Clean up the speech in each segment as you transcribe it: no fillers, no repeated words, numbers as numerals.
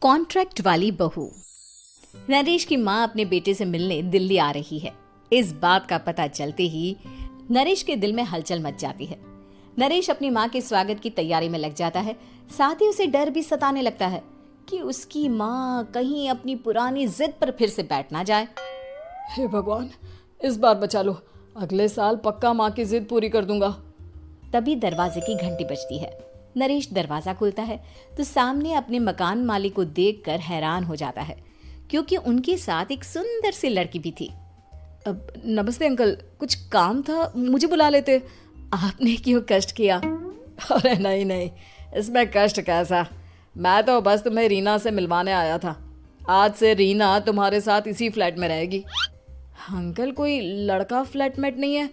Contract वाली बहू। नरेश की माँ अपने बेटे से मिलने दिल्ली आ रही है। इस बात का पता चलते ही नरेश के दिल में हलचल मच जाती है। नरेश अपनी माँ के स्वागत की तैयारी में लग जाता है। साथ ही उसे डर भी सताने लगता है कि उसकी माँ कहीं अपनी पुरानी जिद पर फिर से बैठ ना जाए। हे भगवान, इस बार बचा लो, अगले साल पक्का माँ की जिद पूरी कर दूंगा। तभी दरवाजे की घंटी बजती है। नरेश दरवाजा खोलता है तो सामने अपने मकान मालिक को देखकर हैरान हो जाता है, क्योंकि उनके साथ एक सुंदर सी लड़की भी थी। अब नमस्ते अंकल, कुछ काम था, मुझे बुला लेते। आपने क्यों कष्ट किया? अरे नहीं नहीं, इसमें कष्ट कैसा, मैं तो बस तुम्हें रीना से मिलवाने आया था। आज से रीना तुम्हारे साथ इसी फ्लैट में रहेगी। अंकल, कोई लड़का फ्लैटमेट नहीं है?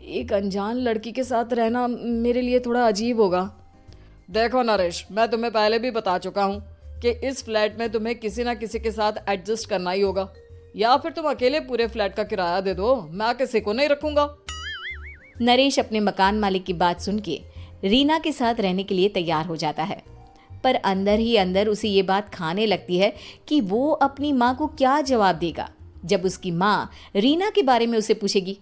एक अनजान लड़की के साथ रहना मेरे लिए थोड़ा अजीब होगा। देखो नरेश, मैं तुम्हें पहले भी बता चुका हूँ कि इस फ्लैट में तुम्हें किसी ना किसी के साथ एडजस्ट करना ही होगा, या फिर तुम अकेले पूरे फ्लैट का किराया दे दो, मैं किसी को नहीं रखूंगा। नरेश अपने मकान मालिक की बात सुन के रीना के साथ रहने के लिए तैयार हो जाता है, पर अंदर ही अंदर उसे ये बात खाने लगती है कि वो अपनी माँ को क्या जवाब देगा जब उसकी माँ रीना के बारे में उसे पूछेगी।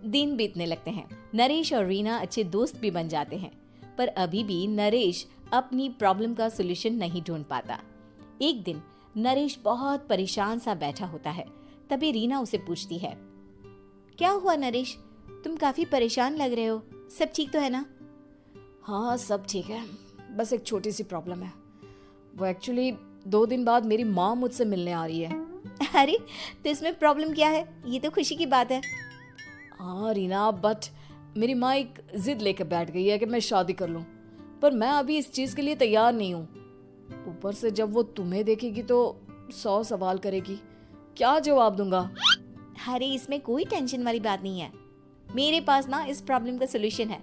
दिन बीतने लगते हैं। नरेश और रीना अच्छे दोस्त भी बन जाते हैं, पर अभी भी नरेश अपनी प्रॉब्लम का सॉल्यूशन नहीं ढूंढ पाता। एक दिन नरेश बहुत परेशान सा बैठा होता है। तभी रीना उसे पूछती है, क्या हुआ नरेश, तुम काफी परेशान लग रहे हो, सब ठीक तो है ना? हाँ सब ठीक है, बस एक छोटी सी प्रॉब्लम है। वो एक्चुअली 2 दिन बाद मेरी माँ मुझसे मिलने आ रही है। अरे तो इसमें प्रॉब्लम क्या है, ये तो खुशी की बात है। हाँ रीना, बट मेरी माँ एक जिद लेकर बैठ गई है कि मैं शादी कर लूँ, पर मैं अभी इस चीज़ के लिए तैयार नहीं हूँ। ऊपर से जब वो तुम्हें देखेगी तो 100 सवाल करेगी, क्या जवाब दूंगा? अरे इसमें कोई टेंशन वाली बात नहीं है, मेरे पास ना इस प्रॉब्लम का सलूशन है,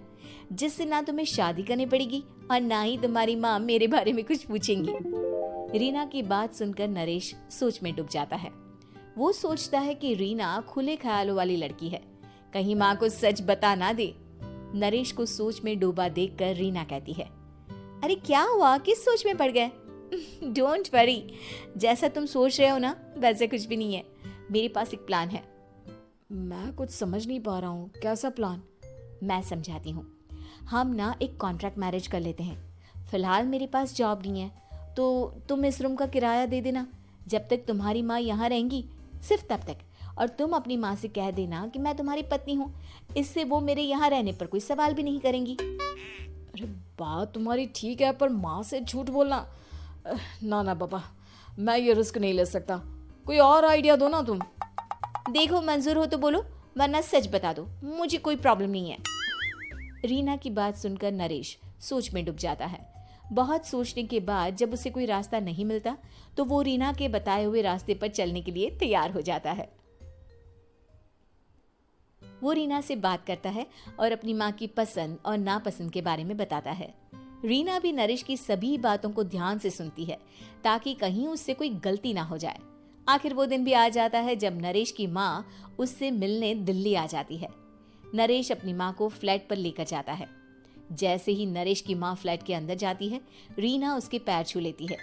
जिससे ना तुम्हें शादी करनी पड़ेगी और ना ही तुम्हारी माँ मेरे बारे में कुछ पूछेंगी। रीना की बात सुनकर नरेश सोच में डूब जाता है। वो सोचता है कि रीना खुले ख्यालों वाली लड़की है, कहीं माँ को सच बता ना दे। नरेश को सोच में डूबा देखकर रीना कहती है, अरे क्या हुआ, किस सोच में पड़ गए? डोंट वरी, जैसा तुम सोच रहे हो ना वैसे कुछ भी नहीं है, मेरे पास एक प्लान है। मैं कुछ समझ नहीं पा रहा हूँ, कैसा प्लान? मैं समझाती हूँ। हम ना एक कॉन्ट्रैक्ट मैरिज कर लेते हैं। फिलहाल मेरे पास जॉब नहीं है, तो तुम इस रूम का किराया दे देना जब तक तुम्हारी माँ यहाँ रहेंगी, सिर्फ तब तक। और तुम अपनी माँ से कह देना कि मैं तुम्हारी पत्नी हूँ, इससे वो मेरे यहाँ रहने पर कोई सवाल भी नहीं करेंगी। अरे बात तुम्हारी ठीक है, पर माँ से झूठ बोलना, ना ना पापा, मैं ये रिस्क नहीं ले सकता। कोई और आइडिया दो ना तुम। देखो मंजूर हो तो बोलो, वरना सच बता दो, मुझे कोई प्रॉब्लम नहीं है। रीना की बात सुनकर नरेश सोच में डूब जाता है। बहुत सोचने के बाद जब उसे कोई रास्ता नहीं मिलता तो वो रीना के बताए हुए रास्ते पर चलने के लिए तैयार हो जाता है। वो रीना से बात करता है और अपनी माँ की पसंद और नापसंद के बारे में बताता है। रीना भी नरेश की सभी बातों को ध्यान से सुनती है, ताकि कहीं उससे कोई गलती ना हो जाए। आखिर वो दिन भी आ जाता है जब नरेश की माँ उससे मिलने दिल्ली आ जाती है। नरेश अपनी माँ को फ्लैट पर लेकर जाता है। जैसे ही नरेश की माँ फ्लैट के अंदर जाती है, रीना उसके पैर छू लेती है।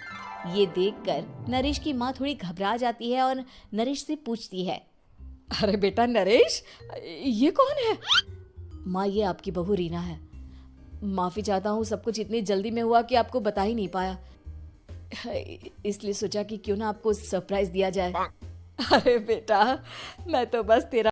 ये देखकर नरेश की माँ थोड़ी घबरा जाती है और नरेश से पूछती है, अरे बेटा नरेश, ये कौन है? माँ, ये आपकी बहू रीना है। माफ़ी चाहता हूँ, सब कुछ इतनी जल्दी में हुआ कि आपको बता ही नहीं पाया, इसलिए सोचा कि क्यों ना आपको सरप्राइज दिया जाए। अरे बेटा, मैं तो बस तेरा